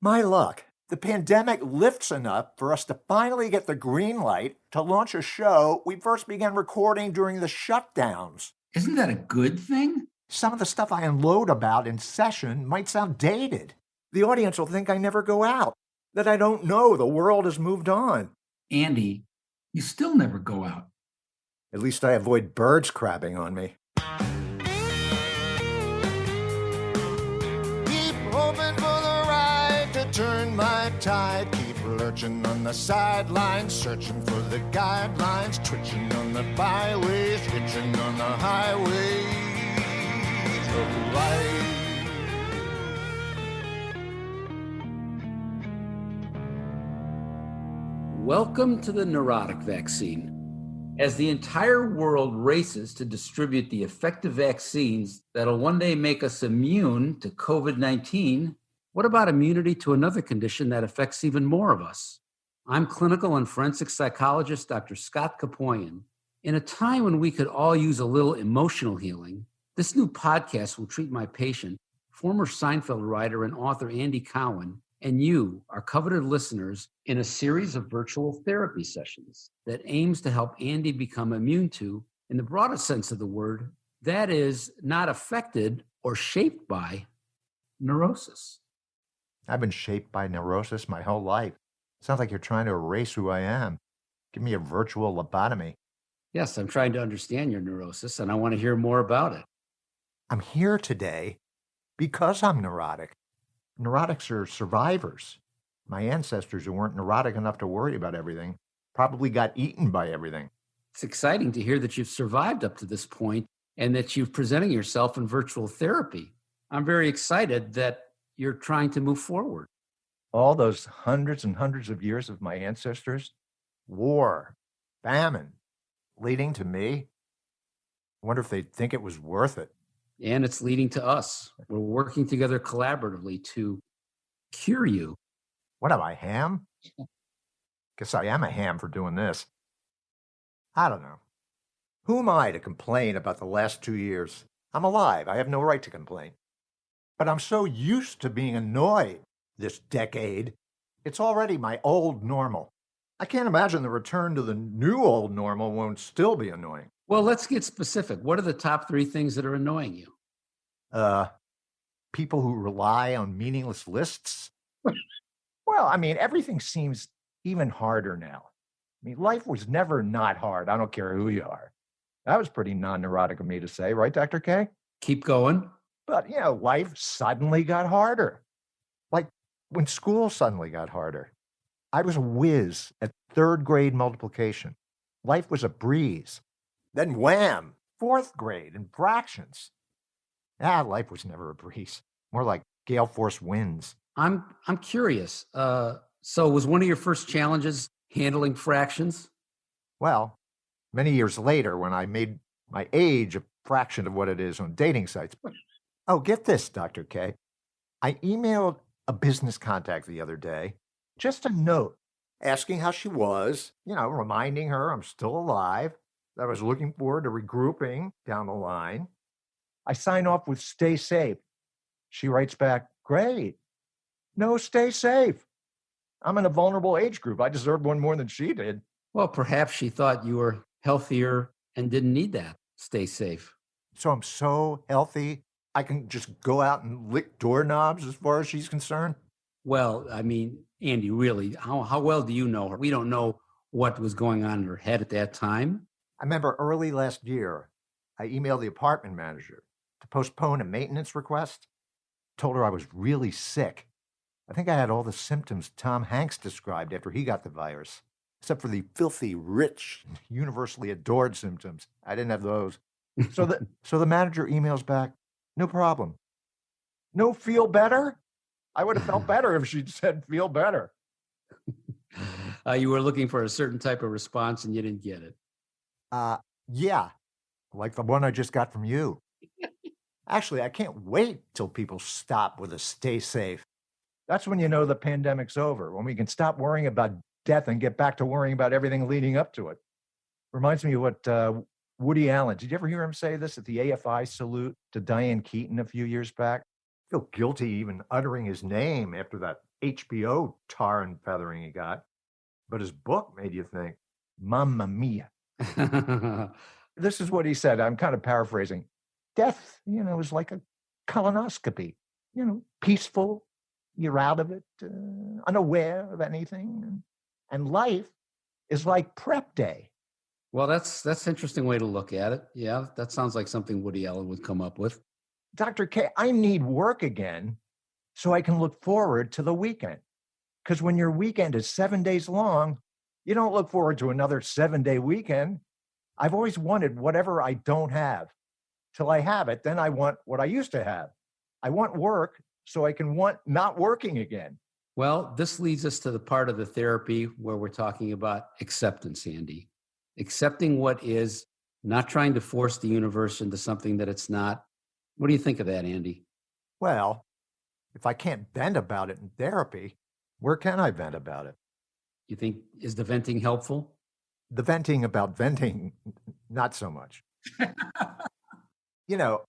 My luck. The pandemic lifts enough for us to finally get the green light to launch a show we first began recording during the shutdowns. Isn't that a good thing? Some of the stuff I unload about in session might sound dated. The audience will think I never go out, that I don't know the world has moved on. Andy, you still never go out. At least I avoid birds crabbing on me. Keep hoping for the right to turn my tide. Keep lurching on the sidelines, searching for the guidelines, twitching on the byways, hitching on the highways of life. Welcome to the Neurotic Vaccine. As the entire world races to distribute the effective vaccines that'll one day make us immune to COVID-19, what about immunity to another condition that affects even more of us? I'm clinical and forensic psychologist Dr. Scott Kopoian. In a time when we could all use a little emotional healing, this new podcast will treat my patient, former Seinfeld writer and author Andy Cowan, and you, our coveted listeners, in a series of virtual therapy sessions that aims to help Andy become immune to, in the broadest sense of the word, that is, not affected or shaped by neurosis. I've been shaped by neurosis my whole life. Sounds like you're trying to erase who I am. Give me a virtual lobotomy. Yes, I'm trying to understand your neurosis, and I want to hear more about it. I'm here today because I'm neurotic. Neurotics are survivors. My ancestors who weren't neurotic enough to worry about everything probably got eaten by everything. It's exciting to hear that you've survived up to this point and that you've presenting yourself in virtual therapy. I'm very excited that you're trying to move forward. All those hundreds and hundreds of years of my ancestors, war, famine, leading to me. I wonder if they'd think it was worth it. And it's leading to us. We're working together collaboratively to cure you. What am I, ham? Guess I am a ham for doing this. I don't know. Who am I to complain about the last 2 years? I'm alive. I have no right to complain. But I'm so used to being annoyed this decade. It's already my old normal. I can't imagine the return to the new old normal won't still be annoying. Well, let's get specific. What are the top 3 things that are annoying you? People who rely on meaningless lists. Well, I mean, everything seems even harder now. I mean, life was never not hard. I don't care who you are. That was pretty non-neurotic of me to say, right, Dr. K? Keep going. But, life suddenly got harder. Like when school suddenly got harder. I was a whiz at 3rd grade multiplication. Life was a breeze. Then wham, 4th grade and fractions. Life was never a breeze. More like gale force winds. I'm curious. So was one of your first challenges handling fractions? Well, many years later, when I made my age a fraction of what it is on dating sites. Oh, get this, Dr. K. I emailed a business contact the other day, just a note asking how she was, reminding her I'm still alive, that I was looking forward to regrouping down the line. I sign off with stay safe. She writes back, great. No, stay safe. I'm in a vulnerable age group. I deserved one more than she did. Well, perhaps she thought you were healthier and didn't need that. Stay safe. So I'm so healthy, I can just go out and lick doorknobs as far as she's concerned? Well, I mean, Andy, really, how well do you know her? We don't know what was going on in her head at that time. I remember early last year, I emailed the apartment manager to postpone a maintenance request. Told her I was really sick. I think I had all the symptoms Tom Hanks described after he got the virus, except for the filthy, rich, universally adored symptoms. I didn't have those. So the manager emails back, no problem. No feel better? I would have felt better if she'd said feel better. You were looking for a certain type of response and you didn't get it. Yeah, like the one I just got from you. Actually, I can't wait till people stop with a stay safe. That's when you know the pandemic's over, when we can stop worrying about death and get back to worrying about everything leading up to it. Reminds me of what Woody Allen, did you ever hear him say this at the AFI salute to Diane Keaton a few years back? I feel guilty even uttering his name after that HBO tar and feathering he got, but his book made you think, Mamma mia. This is what he said. I'm kind of paraphrasing. Death, is like a colonoscopy, peaceful. You're out of it, unaware of anything. And life is like prep day. Well, that's an interesting way to look at it. Yeah, that sounds like something Woody Allen would come up with. Dr. K, I need work again so I can look forward to the weekend. Because when your weekend is 7 days long, you don't look forward to another 7-day weekend. I've always wanted whatever I don't have. Till I have it, then I want what I used to have. I want work so I can want not working again. Well, this leads us to the part of the therapy where we're talking about acceptance, Andy. Accepting what is, not trying to force the universe into something that it's not. What do you think of that, Andy? Well, if I can't vent about it in therapy, where can I vent about it? You think, is the venting helpful? The venting about venting, not so much.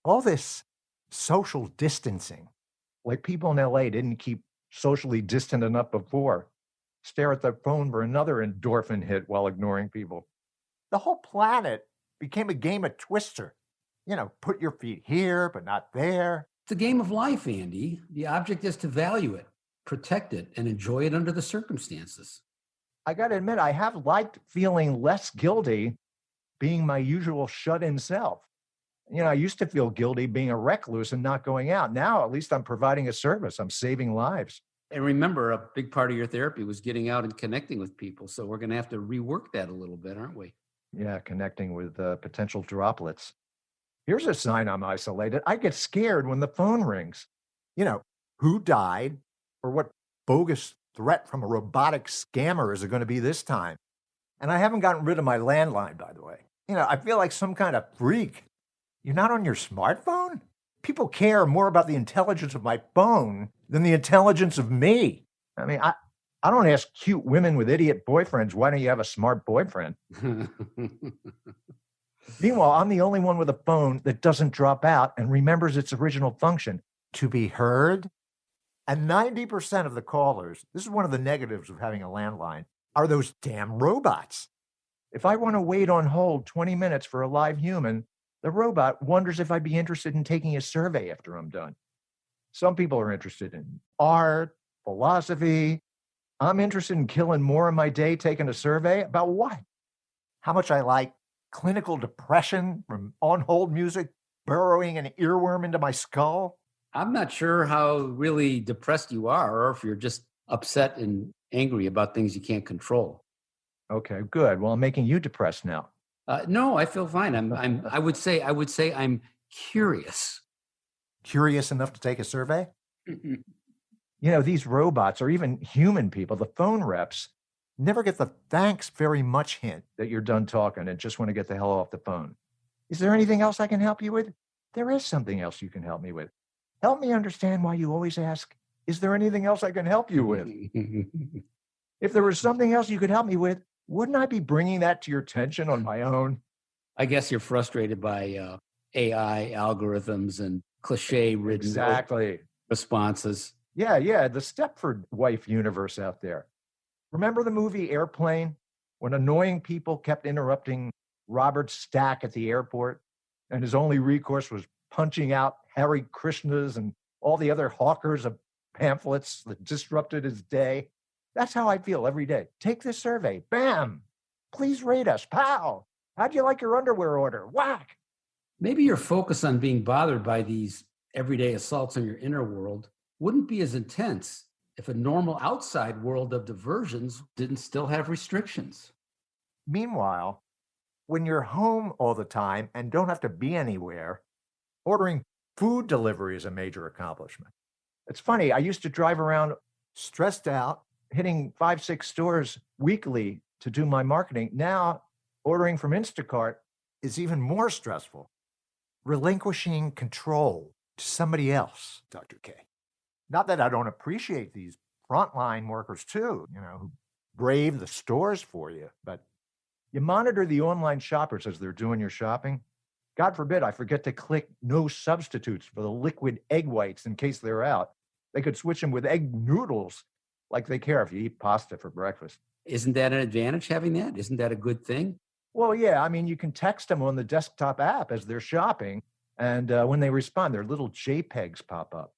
All this social distancing, like people in LA didn't keep socially distant enough before, stare at their phone for another endorphin hit while ignoring people. The whole planet became a game of Twister. Put your feet here, but not there. It's a game of life, Andy. The object is to value it, protect it, and enjoy it under the circumstances. I got to admit, I have liked feeling less guilty being my usual shut-in self. I used to feel guilty being a recluse and not going out. Now, at least I'm providing a service. I'm saving lives. And remember, a big part of your therapy was getting out and connecting with people. So we're going to have to rework that a little bit, aren't we? Yeah, connecting with potential droplets. Here's a sign I'm isolated. I get scared when the phone rings. Who died or what bogus threat from a robotic scammer is it going to be this time? And I haven't gotten rid of my landline, by the way. I feel like some kind of freak. You're not on your smartphone? People care more about the intelligence of my phone than the intelligence of me. I mean, I don't ask cute women with idiot boyfriends, why don't you have a smart boyfriend? Meanwhile, I'm the only one with a phone that doesn't drop out and remembers its original function, to be heard. And 90% of the callers, this is one of the negatives of having a landline, are those damn robots. If I want to wait on hold 20 minutes for a live human, the robot wonders if I'd be interested in taking a survey after I'm done. Some people are interested in art, philosophy. I'm interested in killing more of my day taking a survey. About what? How much I like clinical depression from on-hold music burrowing an earworm into my skull. I'm not sure how really depressed you are, or if you're just upset and angry about things you can't control. Okay, good. Well, I'm making you depressed now. No, I feel fine. I would say I'm curious. Curious enough to take a survey? These robots or even human people, the phone reps, never get the thanks very much hint that you're done talking and just want to get the hell off the phone. Is there anything else I can help you with? There is something else you can help me with. Help me understand why you always ask, is there anything else I can help you with? If there was something else you could help me with, wouldn't I be bringing that to your attention on my own? I guess you're frustrated by AI algorithms and cliche-ridden responses. Yeah, the Stepford wife universe out there. Remember the movie Airplane, when annoying people kept interrupting Robert Stack at the airport, and his only recourse was punching out Hare Krishnas and all the other hawkers of pamphlets that disrupted his day? That's how I feel every day. Take this survey. Bam! Please rate us. Pow! How'd you like your underwear order? Whack! Maybe your focus on being bothered by these everyday assaults on your inner world wouldn't be as intense if a normal outside world of diversions didn't still have restrictions. Meanwhile, when you're home all the time and don't have to be anywhere, ordering food delivery is a major accomplishment. It's funny, I used to drive around stressed out, hitting 5-6 stores weekly to do my marketing. Now, ordering from Instacart is even more stressful. Relinquishing control to somebody else, Dr. K. Not that I don't appreciate these frontline workers too, who brave the stores for you, but you monitor the online shoppers as they're doing your shopping. God forbid I forget to click no substitutes for the liquid egg whites in case they're out. They could switch them with egg noodles like they care if you eat pasta for breakfast. Isn't that an advantage having that? Isn't that a good thing? Well, yeah, I mean, you can text them on the desktop app as they're shopping. And when they respond, their little JPEGs pop up.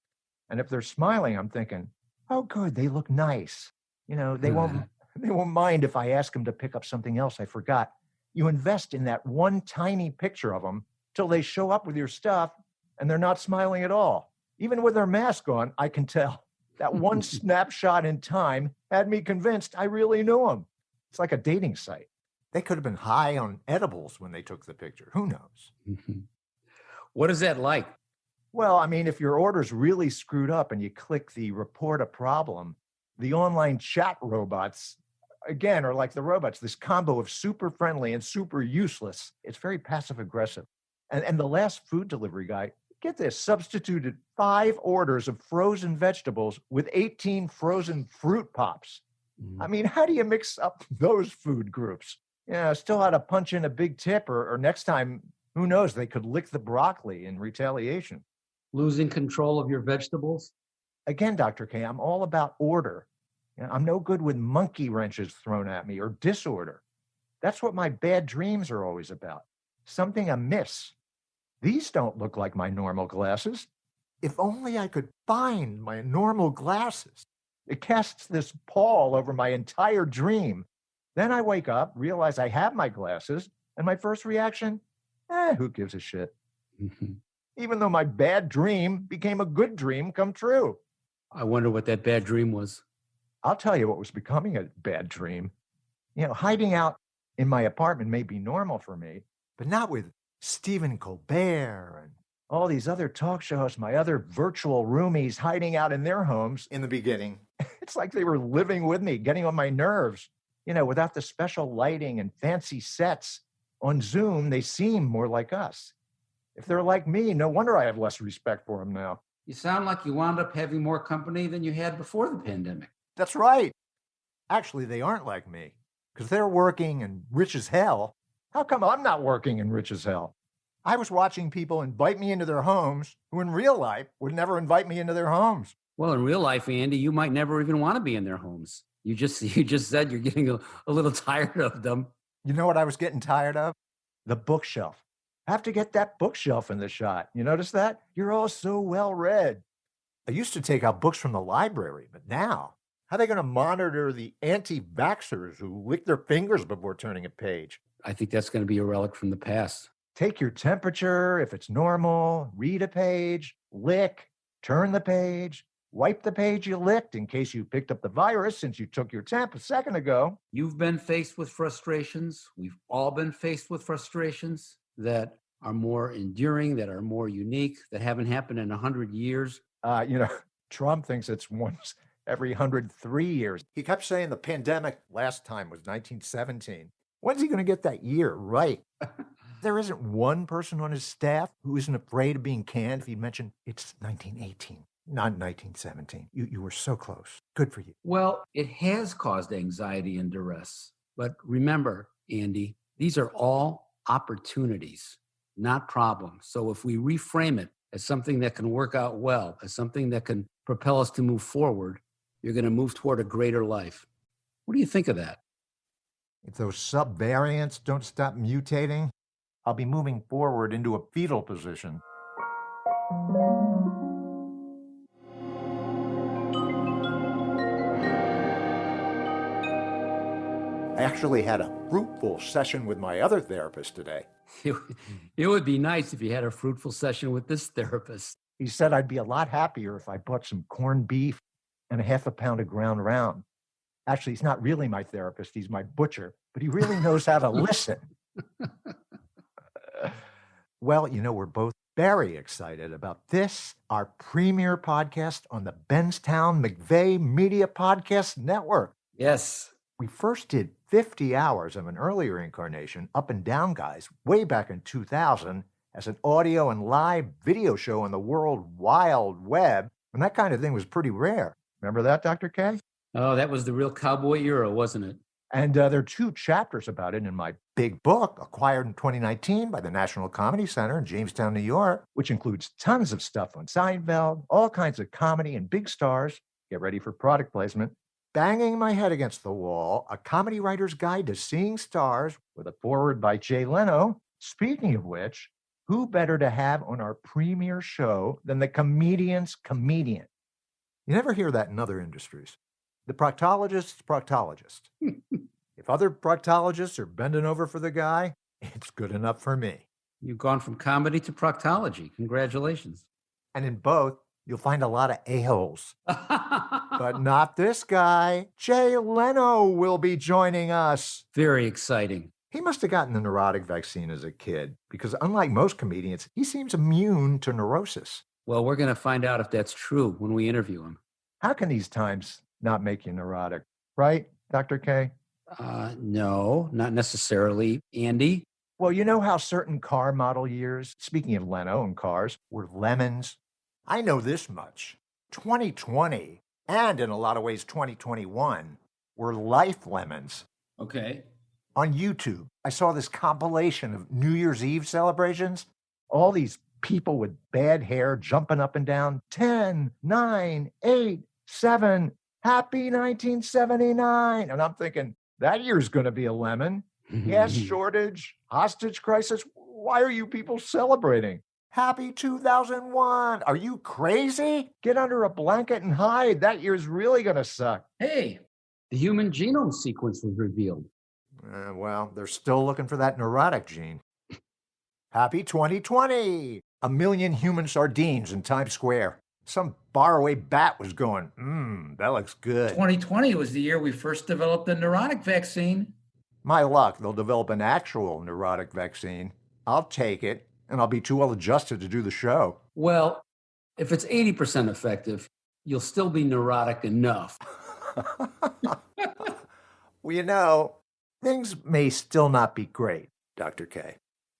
And if they're smiling, I'm thinking, oh, good, they look nice. They won't mind if I ask them to pick up something else I forgot. You invest in that one tiny picture of them till they show up with your stuff and they're not smiling at all. Even with their mask on, I can tell. That one snapshot in time had me convinced I really knew them. It's like a dating site. They could have been high on edibles when they took the picture. Who knows? What is that like? Well, I mean, if your order's really screwed up and you click the report a problem, the online chat robots, again, are like the robots, this combo of super friendly and super useless. It's very passive aggressive. And the last food delivery guy, get this, substituted 5 orders of frozen vegetables with 18 frozen fruit pops. I mean, how do you mix up those food groups? Still had to punch in a big tip, or next time, who knows, they could lick the broccoli in retaliation. Losing control of your vegetables? Again, Dr. K, I'm all about order. I'm no good with monkey wrenches thrown at me or disorder. That's what my bad dreams are always about. Something amiss. These don't look like my normal glasses. If only I could find my normal glasses. It casts this pall over my entire dream. Then I wake up, realize I have my glasses, and my first reaction, who gives a shit? Even though my bad dream became a good dream come true. I wonder what that bad dream was. I'll tell you what was becoming a bad dream. Hiding out in my apartment may be normal for me, but not with Stephen Colbert and all these other talk shows, my other virtual roomies hiding out in their homes in the beginning. It's like they were living with me, getting on my nerves. Without the special lighting and fancy sets on Zoom, they seem more like us. If they're like me, no wonder I have less respect for them now. You sound like you wound up having more company than you had before the pandemic. That's right. Actually, they aren't like me because they're working and rich as hell. How come I'm not working and rich as hell? I was watching people invite me into their homes who in real life would never invite me into their homes. Well, in real life, Andy, you might never even want to be in their homes. You just said you're getting a little tired of them. You know what I was getting tired of? The bookshelf. I have to get that bookshelf in the shot. You notice that? You're all so well read. I used to take out books from the library, but now, how are they going to monitor the anti-vaxxers who lick their fingers before turning a page? I think that's going to be a relic from the past. Take your temperature if it's normal, read a page, lick, turn the page, wipe the page you licked in case you picked up the virus since you took your temp a second ago. You've been faced with frustrations. We've all been faced with frustrations that are more enduring, that are more unique, that haven't happened in 100 years. Trump thinks it's once every 103 years. He kept saying the pandemic last time was 1917. When's he going to get that year right? There isn't one person on his staff who isn't afraid of being canned if he mentioned it's 1918, not 1917. You were so close. Good for you. Well, it has caused anxiety and duress. But remember, Andy, these are all opportunities, not problems. So if we reframe it as something that can work out well, as something that can propel us to move forward, you're going to move toward a greater life. What do you think of that? If those subvariants don't stop mutating, I'll be moving forward into a fetal position. I actually had a fruitful session with my other therapist today. It would be nice if you had a fruitful session with this therapist. He said I'd be a lot happier if I bought some corned beef and a half a pound of ground round. Actually, he's not really my therapist. He's my butcher, but he really knows how to listen. Well, we're both very excited about this, our premiere podcast on the Benstown McVeigh Media Podcast Network. Yes. We first did 50 hours of an earlier incarnation, Up and Down Guys, way back in 2000 as an audio and live video show on the World Wide Web. And that kind of thing was pretty rare. Remember that, Dr. K? Oh, that was the real cowboy era, wasn't it? And there are 2 chapters about it in my big book, acquired in 2019 by the National Comedy Center in Jamestown, New York, which includes tons of stuff on Seinfeld, all kinds of comedy and big stars. Get ready for product placement. Banging My Head Against the Wall, A Comedy Writer's Guide to Seeing Stars, with a foreword by Jay Leno. Speaking of which, who better to have on our premiere show than the comedian's comedian? You never hear that in other industries. The proctologist's proctologist. If other proctologists are bending over for the guy, it's good enough for me. You've gone from comedy to proctology. Congratulations. And in both, you'll find a lot of a-holes. But not this guy. Jay Leno will be joining us. Very exciting. He must have gotten the neurotic vaccine as a kid, because unlike most comedians, he seems immune to neurosis. Well, we're going to find out if that's true when we interview him. How can these times not make you neurotic? Right, Dr. K? No, not necessarily. Andy? Well, you know how certain car model years, speaking of Leno and cars, were lemons? I know this much. 2020, and in a lot of ways 2021, were life lemons. Okay. On YouTube, I saw this compilation of New Year's Eve celebrations. All these people with bad hair jumping up and down. 10, 9, 8, 7, happy 1979. And I'm thinking, that year's going to be a lemon. Gas shortage, hostage crisis. Why are you people celebrating? Happy 2001. Are you crazy? Get under a blanket and hide. That year's really going to suck. Hey, the human genome sequence was revealed. Well, they're still looking for that neurotic gene. Happy 2020. A million human sardines in Times Square. Some faraway bat was going, that looks good. 2020 was the year we first developed the neurotic vaccine. My luck, they'll develop an actual neurotic vaccine. I'll take it, and I'll be too well adjusted to do the show. Well, if it's 80% effective, you'll still be neurotic enough. Well, you know, things may still not be great, Dr. K,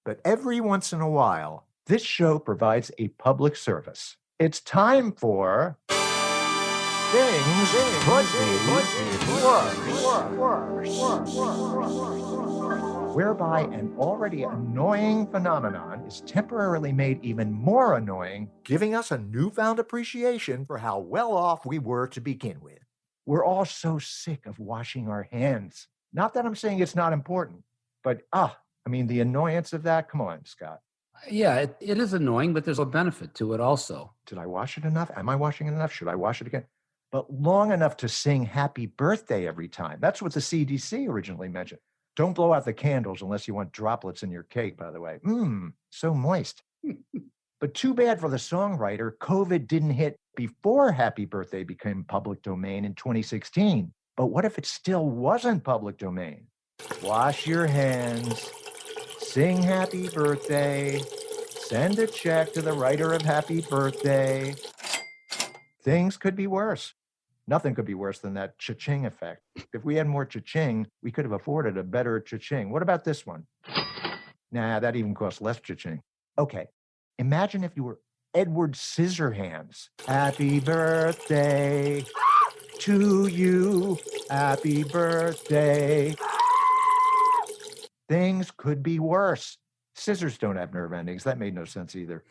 but every once in a while, this show provides a public service. It's time for Things Could Be Worse. Whereby an already annoying phenomenon is temporarily made even more annoying, giving us a newfound appreciation for how well off we were to begin with. We're all so sick of washing our hands. Not that I'm saying it's not important, but the annoyance of that, come on, Scott. Yeah, it is annoying, but there's a benefit to it also. Did I wash it enough? Am I washing it enough? Should I wash it again? But long enough to sing happy birthday every time. That's what the CDC originally mentioned. Don't blow out the candles unless you want droplets in your cake, by the way. So moist. But too bad for the songwriter, COVID didn't hit before Happy Birthday became public domain in 2016. But what if it still wasn't public domain? Wash your hands, sing happy birthday, send a check to the writer of Happy Birthday. Things could be worse. Nothing could be worse than that cha-ching effect. If we had more cha-ching, we could have afforded a better cha-ching. What about this one? Nah, that even costs less cha-ching. Okay, imagine if you were Edward Scissorhands. Happy birthday to you. Happy birthday. Things could be worse. Scissors don't have nerve endings. That made no sense either.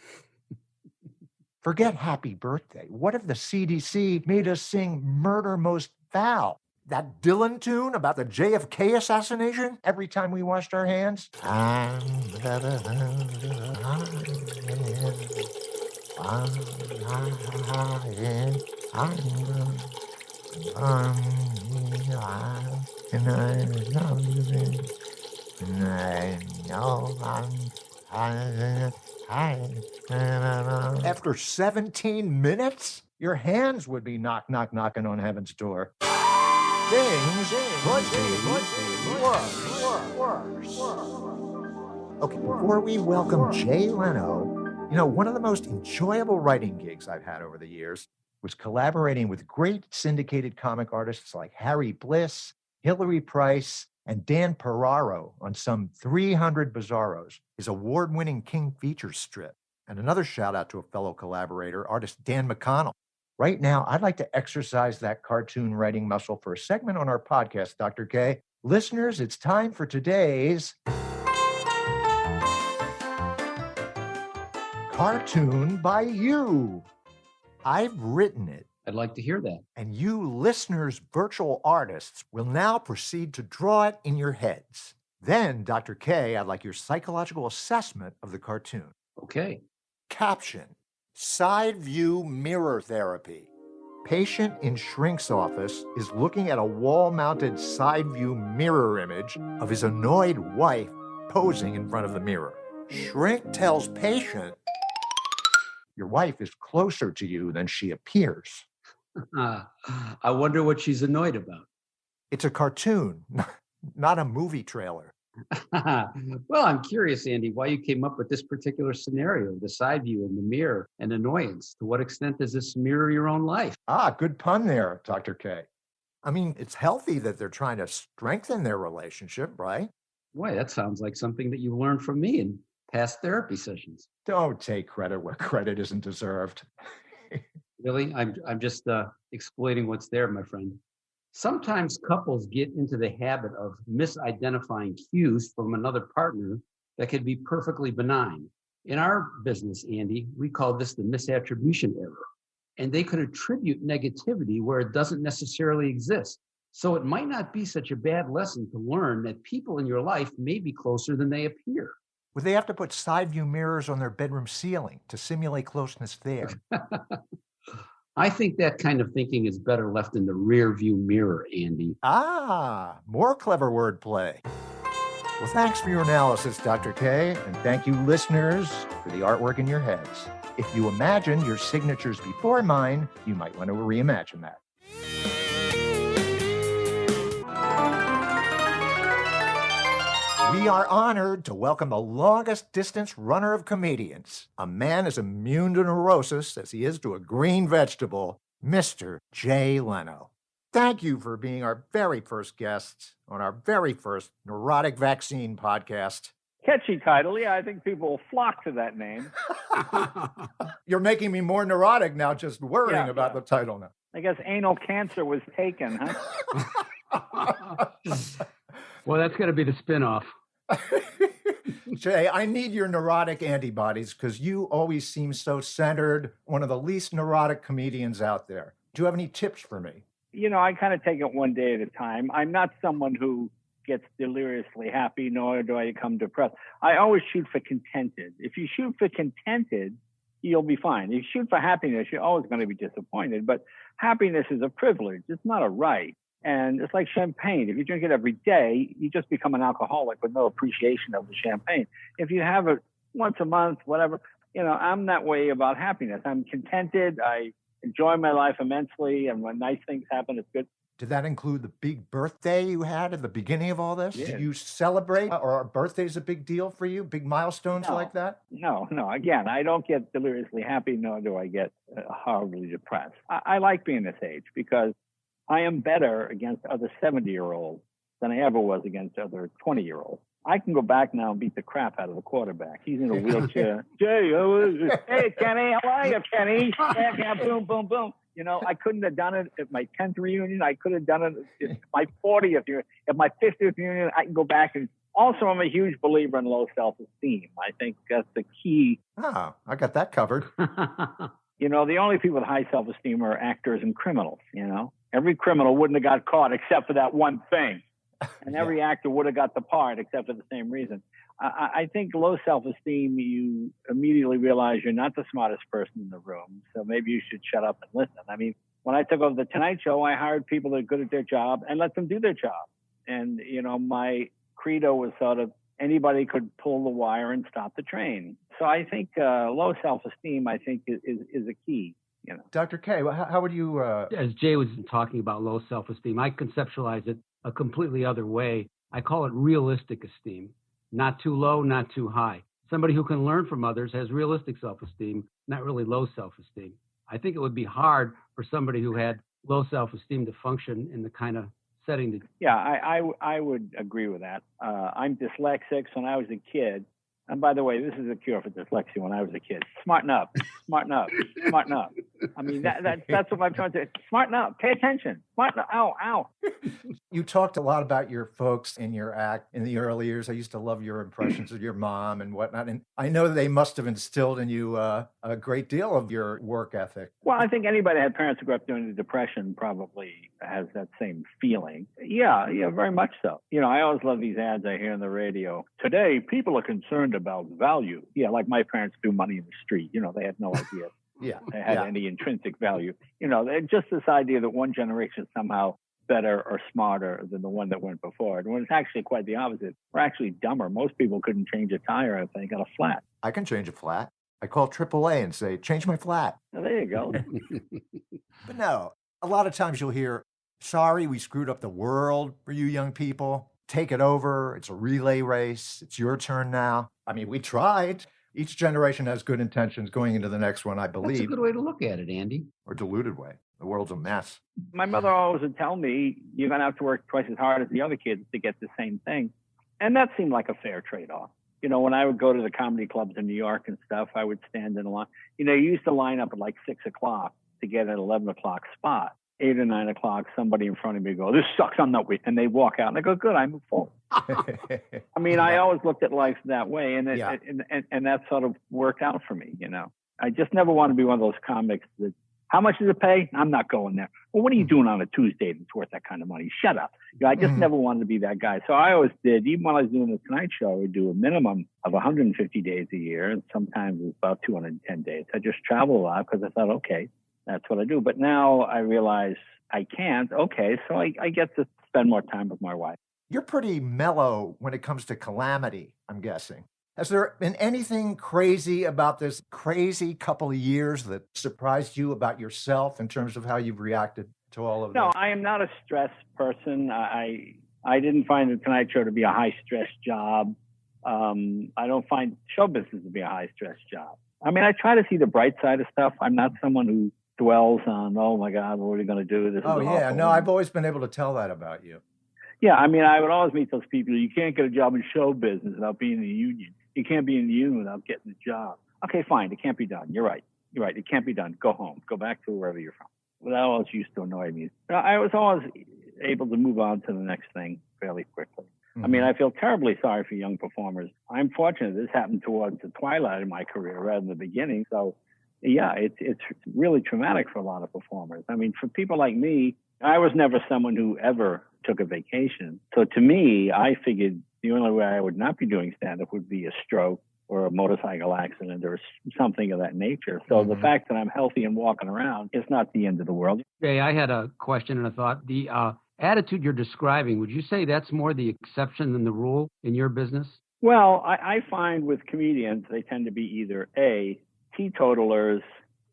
Forget happy birthday. What if the CDC made us sing Murder Most Foul? That Dylan tune about the JFK assassination every time we washed our hands? After 17 minutes, your hands would be knocking on heaven's door. Things could be worse. Okay, before we welcome Jay Leno, one of the most enjoyable writing gigs I've had over the years was collaborating with great syndicated comic artists like Harry Bliss, Hilary Price, and Dan Perraro on some 300 Bizarros, his award-winning King Features strip. And another shout out to a fellow collaborator, artist Dan McConnell. Right now, I'd like to exercise that cartoon writing muscle for a segment on our podcast, Dr. K. Listeners, it's time for today's Cartoon by You. I've written it, I'd like to hear that. And you listeners, virtual artists, will now proceed to draw it in your heads. Then, Dr. K, I'd like your psychological assessment of the cartoon. Okay. Caption: Side view mirror therapy. Patient in shrink's office is looking at a wall-mounted side view mirror image of his annoyed wife posing in front of the mirror. Shrink tells patient, your wife is closer to you than she appears. I wonder what she's annoyed about. It's a cartoon, not a movie trailer. Well, I'm curious, Andy, why you came up with this particular scenario, the side view in the mirror and annoyance. To what extent does this mirror your own life? Good pun there, Dr. K. I mean, it's healthy that they're trying to strengthen their relationship, right? Boy, that sounds like something that you learned from me in past therapy sessions. Don't take credit where credit isn't deserved. Really? I'm just exploiting what's there, my friend. Sometimes couples get into the habit of misidentifying cues from another partner that could be perfectly benign. In our business, Andy, we call this the misattribution error. And they could attribute negativity where it doesn't necessarily exist. So it might not be such a bad lesson to learn that people in your life may be closer than they appear. Would they have to put side view mirrors on their bedroom ceiling to simulate closeness there? I think that kind of thinking is better left in the rear view mirror, Andy. More clever wordplay. Well, thanks for your analysis, Dr. K, and thank you, listeners, for the artwork in your heads. If you imagine your signatures before mine, you might want to reimagine that. We are honored to welcome the longest distance runner of comedians, a man as immune to neurosis as he is to a green vegetable, Mr. Jay Leno. Thank you for being our very first guest on our very first Neurotic Vaccine podcast. Catchy title. Yeah, I think people will flock to that name. You're making me more neurotic now just worrying about the title now. I guess anal cancer was taken, huh? Well, that's going to be the spinoff. Jay, I need your neurotic antibodies because you always seem so centered, one of the least neurotic comedians out there. Do you have any tips for me? You know, I kind of take it one day at a time. I'm not someone who gets deliriously happy, nor do I become depressed. I always shoot for contented. If you shoot for contented, you'll be fine. If you shoot for happiness, you're always going to be disappointed. But happiness is a privilege. It's not a right. And it's like champagne. If you drink it every day, you just become an alcoholic with no appreciation of the champagne. If you have it once a month, whatever, you know, I'm that way about happiness. I'm contented. I enjoy my life immensely. And when nice things happen, it's good. Did that include the big birthday you had at the beginning of all this? Yeah. Did you celebrate? Or are birthdays a big deal for you? Big milestones like that? No. Again, I don't get deliriously happy, nor do I get horribly depressed. I like being this age because I am better against other 70-year-olds than I ever was against other 20-year-olds. I can go back now and beat the crap out of the quarterback. He's in a wheelchair. Jay, hey, Kenny, how are you, Kenny? Yeah, boom, boom, boom. You know, I couldn't have done it at my 10th reunion. I could have done it at my 40th reunion. At my 50th reunion, I can go back. And also, I'm a huge believer in low self-esteem. I think that's the key. Oh, I got that covered. You know, the only people with high self-esteem are actors and criminals, you know. Every criminal wouldn't have got caught except for that one thing. And every actor would have got the part except for the same reason. I think low self-esteem, you immediately realize you're not the smartest person in the room. So maybe you should shut up and listen. I mean, when I took over the Tonight Show, I hired people that are good at their job and let them do their job. And, you know, my credo was sort of anybody could pull the wire and stop the train. So I think low self-esteem, I think, is a key. You know. Dr. K, how would you... As Jay was talking about low self-esteem, I conceptualize it a completely other way. I call it realistic esteem. Not too low, not too high. Somebody who can learn from others has realistic self-esteem, not really low self-esteem. I think it would be hard for somebody who had low self-esteem to function in the kind of setting that... Yeah, I would agree with that. I'm dyslexic. So when I was a kid, and by the way, this is a cure for dyslexia when I was a kid. Smarten up, smarten up, smarten up. I mean, that's what I'm trying to say. Smarten up, pay attention. What? Ow, ow. You talked a lot about your folks in your act in the early years. I used to love your impressions of your mom and whatnot. And I know they must have instilled in you a great deal of your work ethic. Well, I think anybody that had parents who grew up during the Depression probably has that same feeling. Yeah, very much so. I always love these ads I hear on the radio. Today, people are concerned about value. Yeah, like my parents threw money in the street. They had no idea. Yeah, it had any intrinsic value. Just this idea that one generation is somehow better or smarter than the one that went before. And when it's actually quite the opposite. We're actually dumber. Most people couldn't change a tire if they got a flat. I can change a flat. I call AAA and say, change my flat. Well, there you go. But no, a lot of times you'll hear, sorry, we screwed up the world for you young people. Take it over. It's a relay race. It's your turn now. I mean, we tried. Each generation has good intentions going into the next one, I believe. That's a good way to look at it, Andy. Or diluted way. The world's a mess. My mother always would tell me, you're going to have to work twice as hard as the other kids to get the same thing. And that seemed like a fair trade-off. When I would go to the comedy clubs in New York and stuff, I would stand in a line. You used to line up at like 6 o'clock to get an 11 o'clock spot. 8 or 9 o'clock, somebody in front of me would go, this sucks, I'm not waiting. And they walk out and I go, good, I move forward. I mean, I always looked at life that way, and that sort of worked out for me, I just never want to be one of those comics that, how much does it pay? I'm not going there. Well, what are you doing on a Tuesday that's worth that kind of money? Shut up. I just never wanted to be that guy. So I always did, even when I was doing the Tonight Show, I would do a minimum of 150 days a year, and sometimes it was about 210 days. I just traveled a lot because I thought, okay, that's what I do. But now I realize I can't. Okay, so I get to spend more time with my wife. You're pretty mellow when it comes to calamity, I'm guessing. Has there been anything crazy about this crazy couple of years that surprised you about yourself in terms of how you've reacted to all of this? No, I am not a stress person. I didn't find the Tonight Show to be a high-stress job. I don't find show business to be a high-stress job. I mean, I try to see the bright side of stuff. I'm not someone who dwells on, oh, my God, what are we going to do? This is awful. No, I've always been able to tell that about you. Yeah, I mean, I would always meet those people. You can't get a job in show business without being in the union. You can't be in the union without getting a job. Okay, fine. It can't be done. You're right. It can't be done. Go home. Go back to wherever you're from. Well, that always used to annoy me. I was always able to move on to the next thing fairly quickly. Mm-hmm. I mean, I feel terribly sorry for young performers. I'm fortunate this happened towards the twilight of my career rather than the beginning. So, yeah, it's really traumatic for a lot of performers. I mean, for people like me, I was never someone who ever took a vacation. So to me, I figured the only way I would not be doing stand-up would be a stroke or a motorcycle accident or something of that nature. So the fact that I'm healthy and walking around is not the end of the world. Jay, I had a question and a thought. The attitude you're describing, would you say that's more the exception than the rule in your business? Well, I find with comedians, they tend to be either A, teetotalers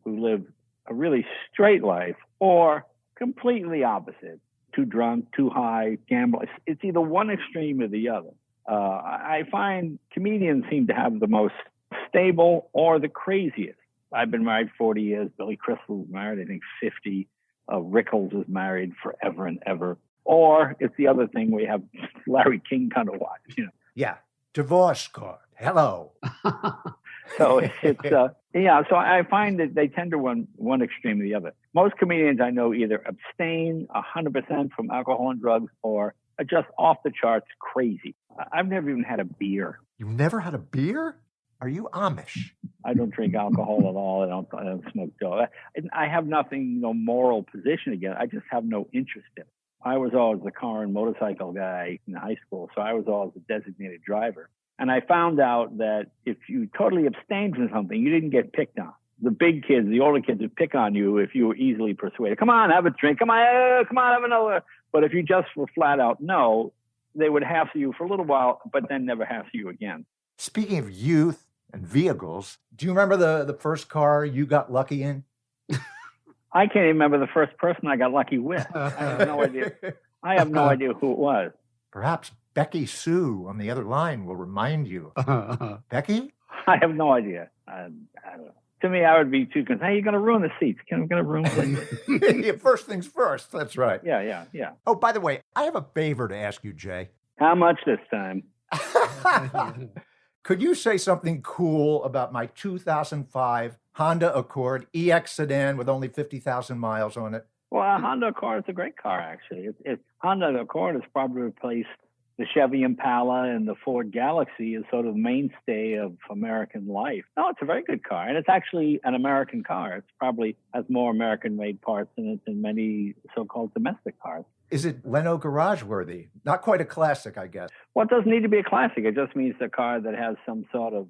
who live a really straight life, or completely opposite. Too drunk, too high, gamble. It's either one extreme or the other. I find comedians seem to have the most stable or the craziest. I've been married 40 years. Billy Crystal was married, I think, 50. Rickles was married forever and ever. Or it's the other thing we have Larry King kind of watch. Yeah. Divorce court. Hello. So it's so I find that they tend to one extreme or the other. Most comedians I know either abstain 100% from alcohol and drugs or are just off the charts crazy. I've never even had a beer. You've never had a beer? Are you Amish? I don't drink alcohol at all. I don't smoke dope. I have nothing, no moral position against it. I just have no interest in it. I was always the car and motorcycle guy in high school, so I was always the designated driver. And I found out that if you totally abstained from something, you didn't get picked on. The big kids, the older kids would pick on you if you were easily persuaded. Come on, have a drink. Come on, have another. But if you just were flat out no, they would hassle you for a little while, but then never hassle you again. Speaking of youth and vehicles, do you remember the first car you got lucky in? I can't even remember the first person I got lucky with. I have no idea. I have no idea who it was. Perhaps Becky Sue on the other line will remind you. Becky? I have no idea. I don't know. To me, I would be too concerned. Hey, you're going to ruin the seats. You're going to ruin the First things first. That's right. Yeah. Oh, by the way, I have a favor to ask you, Jay. How much this time? Could you say something cool about my 2005 Honda Accord EX sedan with only 50,000 miles on it? Well, a Honda Accord is a great car, actually. Honda Accord has probably replaced the Chevy Impala and the Ford Galaxy as sort of mainstay of American life. No, it's a very good car, and it's actually an American car. It probably has more American-made parts in it than many so-called domestic cars. Is it Leno garage worthy? Not quite a classic, I guess. Well, it doesn't need to be a classic. It just means a car that has some sort of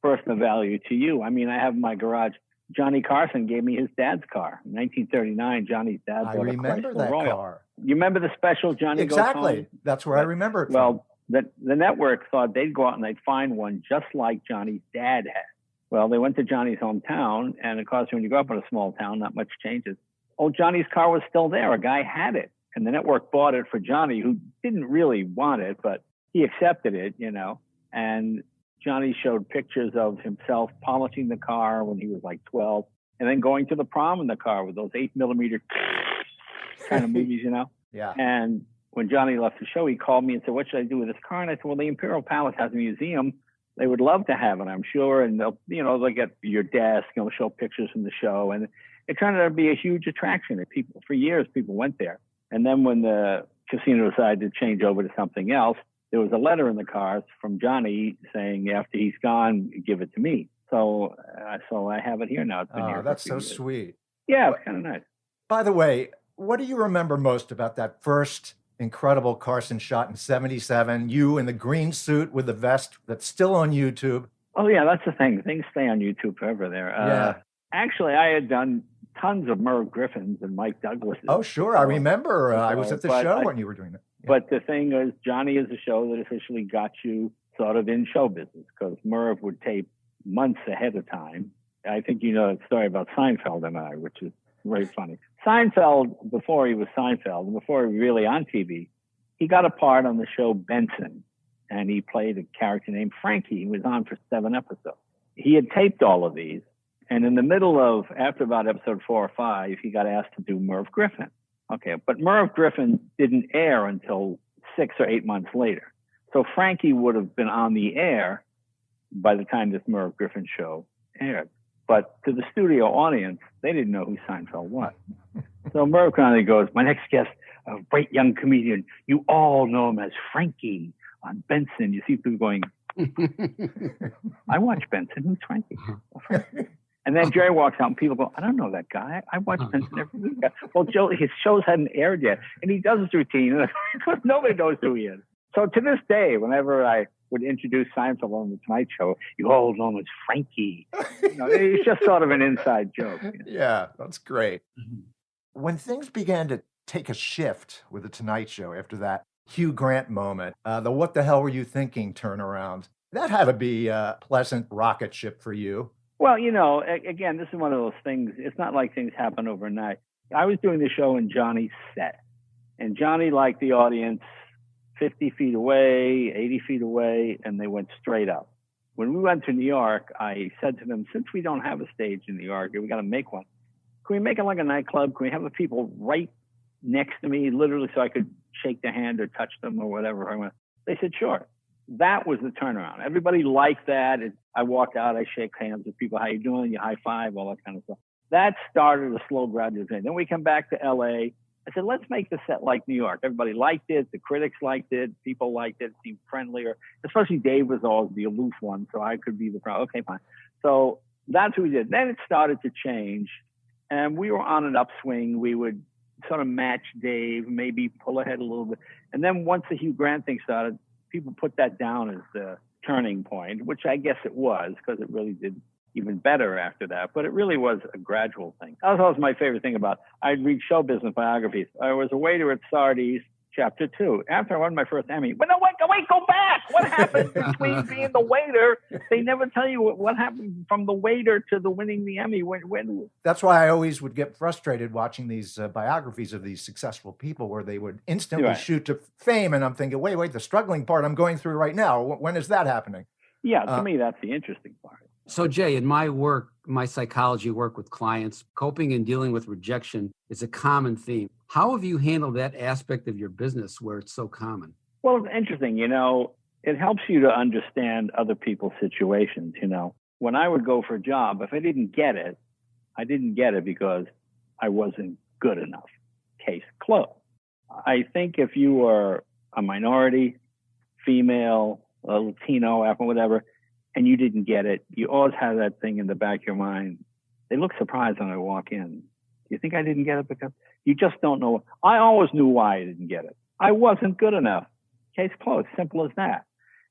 personal value to you. I mean, I have in my garage, Johnny Carson gave me his dad's car. In 1939, Johnny's dad bought a remember Chrysler that Royal. car. You remember the special Johnny Goes Home? Exactly. That's where I remember it from. Well, the network thought they'd go out and they'd find one just like Johnny's dad had. Well, they went to Johnny's hometown, and of course, when you grow up in a small town, not much changes. Oh, Johnny's car was still there. A guy had it, and the network bought it for Johnny, who didn't really want it, but he accepted it, you know. And Johnny showed pictures of himself polishing the car when he was like 12, and then going to the prom in the car with those 8mm kind of movies, you know. Yeah. And when Johnny left the show, he called me and said, "What should I do with this car?" And I said, "Well, the Imperial Palace has a museum. They would love to have it, I'm sure. And they'll get your desk, and they'll show pictures from the show." And it turned out to be a huge attraction. For years, people went there. And then when the casino decided to change over to something else, there was a letter in the cars from Johnny saying, after he's gone, give it to me. So I have it here now. It's been here. That's so sweet. Yeah, it's kind of nice. By the way, what do you remember most about that first incredible Carson shot in 77? You in the green suit with the vest that's still on YouTube. Oh, yeah, that's the thing. Things stay on YouTube forever there. Yeah. Actually, I had done tons of Merv Griffins and Mike Douglas's. Oh, sure. I remember. I was at the show when you were doing that. Yeah. But the thing is, Johnny is a show that officially got you sort of in show business, because Merv would tape months ahead of time. I think you know that story about Seinfeld and I, which is very funny. Seinfeld, before he was Seinfeld, and before he was really on TV, he got a part on the show Benson, and he played a character named Frankie. He was on for 7 episodes. He had taped all of these, and in the middle of, after about episode 4 or 5, he got asked to do Merv Griffin. Okay, but Merv Griffin didn't air until 6 or 8 months later. So Frankie would have been on the air by the time this Merv Griffin show aired. But to the studio audience, they didn't know who Seinfeld was. So Merv finally goes, "My next guest, a great young comedian. You all know him as Frankie on Benson." You see people going, "I watch Benson. Who's Frankie?" And then Jerry walks out and people go, "I don't know that guy. I watch Benson every week." Well, Joe, his shows hadn't aired yet. And he does his routine. And nobody knows who he is. So to this day, whenever I would introduce Seinfeld on the Tonight Show, you all know him as Frankie. It's just sort of an inside joke. Yeah, that's great. When things began to take a shift with the Tonight Show after that Hugh Grant moment, the "what the hell were you thinking" turnaround, that had to be a pleasant rocket ship for you. Well, again, this is one of those things. It's not like things happen overnight. I was doing the show in Johnny's set, and Johnny liked the audience 50 feet away, 80 feet away, and they went straight up. When we went to New York, I said to them, since we don't have a stage in New York, we got to make one. Can we make it like a nightclub? Can we have the people right next to me, literally, so I could shake their hand or touch them or whatever? They said, sure. That was the turnaround. Everybody liked that. I walk out, I shake hands with people. How you doing? You high five, all that kind of stuff. That started a slow gradual thing. Then we come back to LA. I said, let's make the set like New York. Everybody liked it. The critics liked it. People liked it. It seemed friendlier. Especially Dave was always the aloof one, so I could be the problem. Okay, fine. So that's what we did. Then it started to change, and we were on an upswing. We would sort of match Dave, maybe pull ahead a little bit. And then once the Hugh Grant thing started, people put that down as the turning point, which I guess it was, because it really did even better after that. But it really was a gradual thing. That was my favorite thing about I'd read show business biographies. I was a waiter at Sardi's, Chapter 2. After I won my first Emmy, but no, wait, go back. What happened between being the waiter? They never tell you what happened from the waiter to the winning the Emmy. When That's why I always would get frustrated watching these biographies of these successful people where they would instantly shoot to fame. And I'm thinking, wait, the struggling part I'm going through right now, when is that happening? Yeah, to me, that's the interesting part. So, Jay, in my work, my psychology work with clients, coping and dealing with rejection is a common theme. How have you handled that aspect of your business where it's so common? Well, it's interesting. It helps you to understand other people's situations. When I would go for a job, if I didn't get it because I wasn't good enough. Case closed. I think if you are a minority, female, a Latino, Afro, whatever, and you didn't get it, you always have that thing in the back of your mind. They look surprised when I walk in. Do you think I didn't get it? Because you just don't know. I always knew why I didn't get it. I wasn't good enough. Case closed. Simple as that.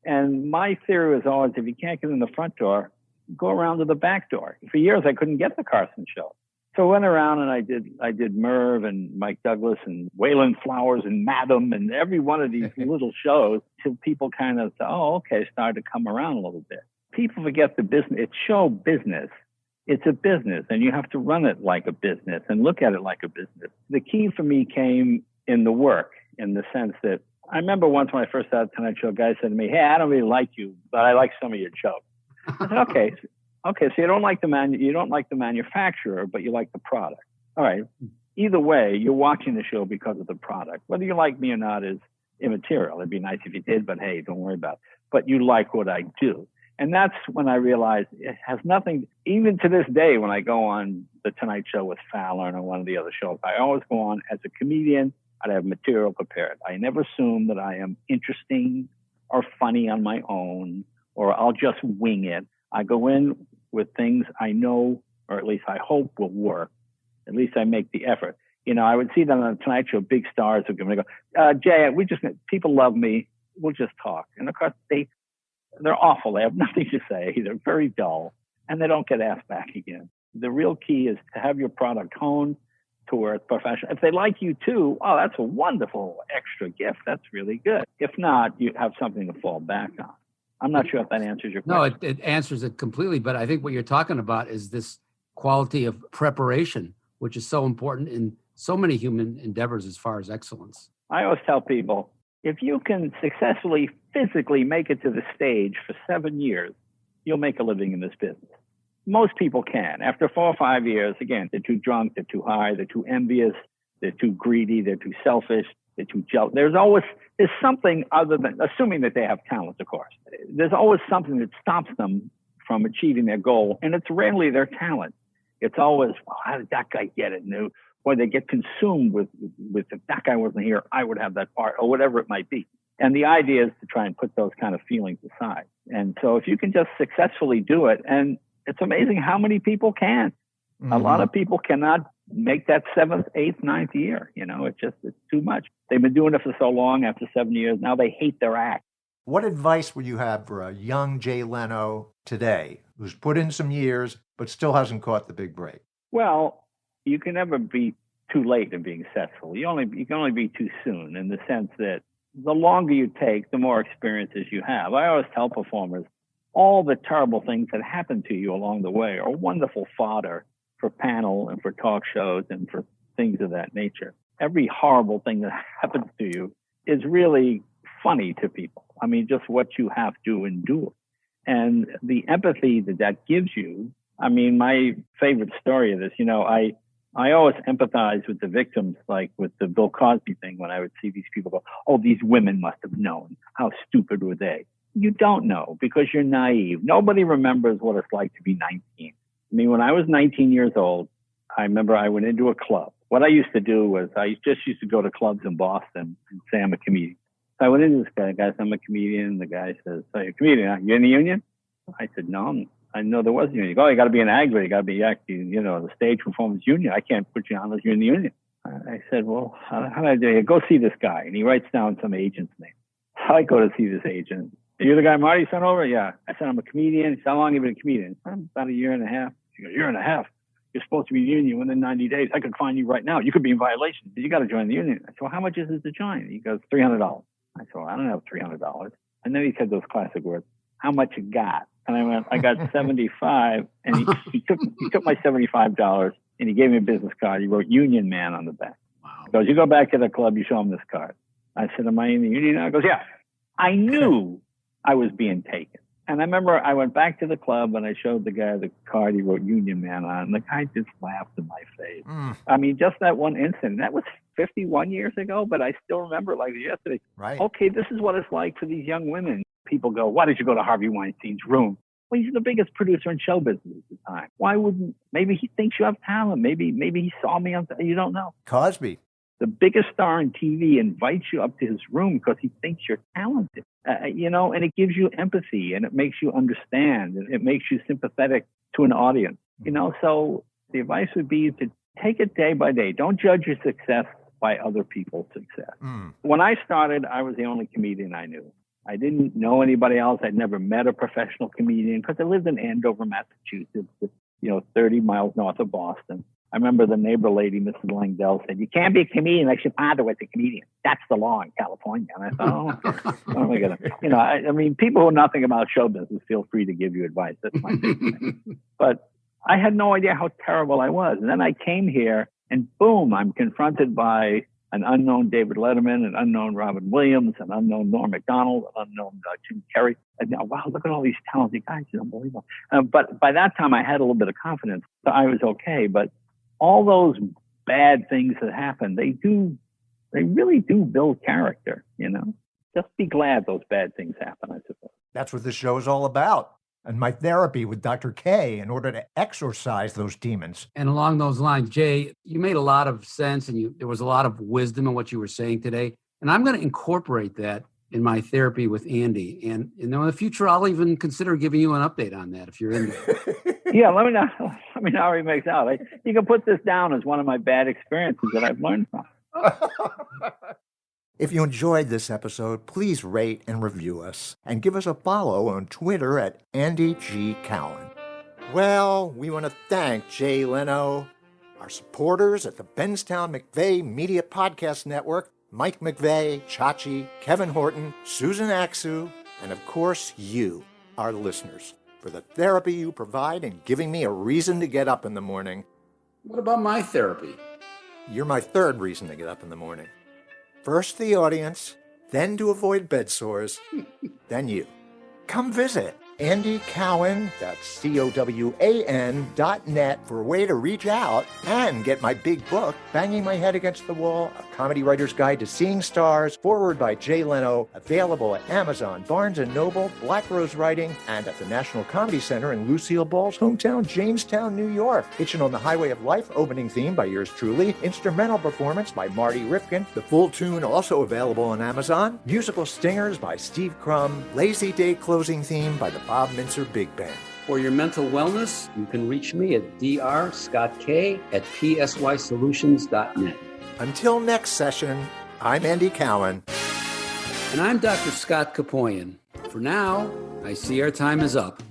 And my theory was always, if you can't get in the front door, go around to the back door. For years, I couldn't get the Carson show. So I went around and I did Merv and Mike Douglas and Waylon Flowers and Madam and every one of these little shows till people kind of said, oh, okay, started to come around a little bit. People forget the business. It's show business. It's a business, and you have to run it like a business and look at it like a business. The key for me came in the work, in the sense that I remember once when I first started Tonight Show, a guy said to me, hey, I don't really like you, but I like some of your jokes. I said, okay, so you don't like the manufacturer, but you like the product. All right. Either way, you're watching the show because of the product. Whether you like me or not is immaterial. It'd be nice if you did, but hey, don't worry about it. But you like what I do. And that's when I realized it has nothing, even to this day, when I go on the Tonight Show with Fallon or one of the other shows, I always go on as a comedian. I'd have material prepared. I never assume that I am interesting or funny on my own, or I'll just wing it. I go in with things I know, or at least I hope will work. At least I make the effort. You know, I would see that on the Tonight Show, big stars would go, Jay, people love me. We'll just talk. And of course, they're awful. They have nothing to say. They're very dull, and they don't get asked back again. The real key is to have your product honed to where it's professional. If they like you too, oh, that's a wonderful extra gift. That's really good. If not, you have something to fall back on. I'm not sure if that answers your question. No, it answers it completely. But I think what you're talking about is this quality of preparation, which is so important in so many human endeavors as far as excellence. I always tell people, if you can successfully physically make it to the stage for 7 years, you'll make a living in this business. Most people can. After 4 or 5 years, again, they're too drunk, they're too high, they're too envious, they're too greedy, they're too selfish, they're too jealous. There's something other than, assuming that they have talent, of course. There's always something that stops them from achieving their goal, and it's rarely their talent. It's always, oh, how did that guy get it? Or they get consumed with if that guy wasn't here, I would have that part, or whatever it might be. And the idea is to try and put those kind of feelings aside. And so if you can just successfully do it, and it's amazing how many people can. Mm-hmm. A lot of people cannot make that 7th, 8th, 9th year. It's too much. They've been doing it for so long, after 7 years, now they hate their act. What advice would you have for a young Jay Leno today who's put in some years but still hasn't caught the big break? Well, you can never be too late in being successful. You can only be too soon, in the sense that the longer you take, the more experiences you have. I always tell performers, all the terrible things that happen to you along the way are wonderful fodder for panel and for talk shows and for things of that nature. Every horrible thing that happens to you is really funny to people. I mean, just what you have to endure. And the empathy that gives you, I mean, my favorite story of this, I always empathize with the victims, like with the Bill Cosby thing, when I would see these people go, oh, these women must have known. How stupid were they? You don't know, because you're naive. Nobody remembers what it's like to be 19. I mean, when I was 19 years old, I remember I went into a club. What I used to do was I just used to go to clubs in Boston and say I'm a comedian. So I went into this guy, the guy says, I'm a comedian. The guy says, so you're a comedian, huh? You in the union? I said, no, I know there was a union. He goes, oh, you got to be an AGRA. You got to be acting, the Stage Performance Union. I can't put you on unless you're in the union. I said, well, how do I do it? Go see this guy. And he writes down some agent's name. So I go to see this agent. You're the guy Marty sent over? Yeah. I said, I'm a comedian. He said, how long have you been a comedian? About a year and a half. She goes, year and a half? You're supposed to be in the union within 90 days. I could find you right now. You could be in violation. You got to join the union. I said, well, how much is it to join? He goes, $300. I said, well, I don't have $300. And then he said those classic words, how much you got? And I went, I got 75. And he took my $75 and he gave me a business card. He wrote Union Man on the back. Wow. He goes, you go back to the club, you show him this card. I said, am I in the union now? He goes, yeah. I knew I was being taken. And I remember I went back to the club and I showed the guy the card he wrote Union Man on. And the guy just laughed in my face. I mean, just that one incident. That was 51 years ago, but I still remember like yesterday. Right. Okay, this is what it's like for these young women. People go, why did you go to Harvey Weinstein's room? Well, he's the biggest producer in show business at the time. Why wouldn't, maybe he thinks you have talent. Maybe he saw me on, you don't know. Cosby. The biggest star on TV invites you up to his room because he thinks you're talented, and it gives you empathy and it makes you understand and it makes you sympathetic to an audience, so the advice would be to take it day by day. Don't judge your success by other people's success. When I started, I was the only comedian I knew. I didn't know anybody else. I'd never met a professional comedian because I lived in Andover, Massachusetts, 30 miles north of Boston. I remember the neighbor lady, Mrs. Langdell, said, "You can't be a comedian unless your father was a comedian. That's the law in California." And I thought, what am I going to, I mean, people who know nothing about show business feel free to give you advice. That's my big thing. But I had no idea how terrible I was. And then I came here and boom, I'm confronted by an unknown David Letterman, an unknown Robin Williams, an unknown Norm Macdonald, an unknown Jim Carrey. And wow, look at all these talented guys. It's unbelievable. But by that time, I had a little bit of confidence. So I was okay. But all those bad things that happen, they really do build character, Just be glad those bad things happen, I suppose. That's what this show is all about. And my therapy with Dr. K in order to exorcise those demons. And along those lines, Jay, you made a lot of sense and there was a lot of wisdom in what you were saying today. And I'm going to incorporate that in my therapy with Andy. And in the future, I'll even consider giving you an update on that if you're into it. Yeah, let me know how he makes out. You can put this down as one of my bad experiences that I've learned from. If you enjoyed this episode, please rate and review us and give us a follow on Twitter at Andy G. Cowan. Well, we want to thank Jay Leno, our supporters at the Benstown McVeigh Media Podcast Network, Mike McVeigh, Chachi, Kevin Horton, Susan Aksu, and of course you, our listeners, for the therapy you provide and giving me a reason to get up in the morning. What about my therapy? You're my third reason to get up in the morning. First the audience, then to avoid bed sores, then you. Come visit andycowan.net for a way to reach out and get my big book, Banging My Head Against the Wall, A Comedy Writer's Guide to Seeing Stars, forward by Jay Leno, available at Amazon, Barnes & Noble, Black Rose Writing, and at the National Comedy Center in Lucille Ball's hometown, Jamestown, New York. Hitchin' on the Highway of Life, opening theme by yours truly, instrumental performance by Marty Rifkin, the full tune also available on Amazon, musical stingers by Steve Crum, Lazy Day closing theme by the Bob Mintzer Big Band. For your mental wellness, you can reach me at drscottkay@psysolutions.net. Until next session, I'm Andy Cowan. And I'm Dr. Scott Kopoian. For now, I see our time is up.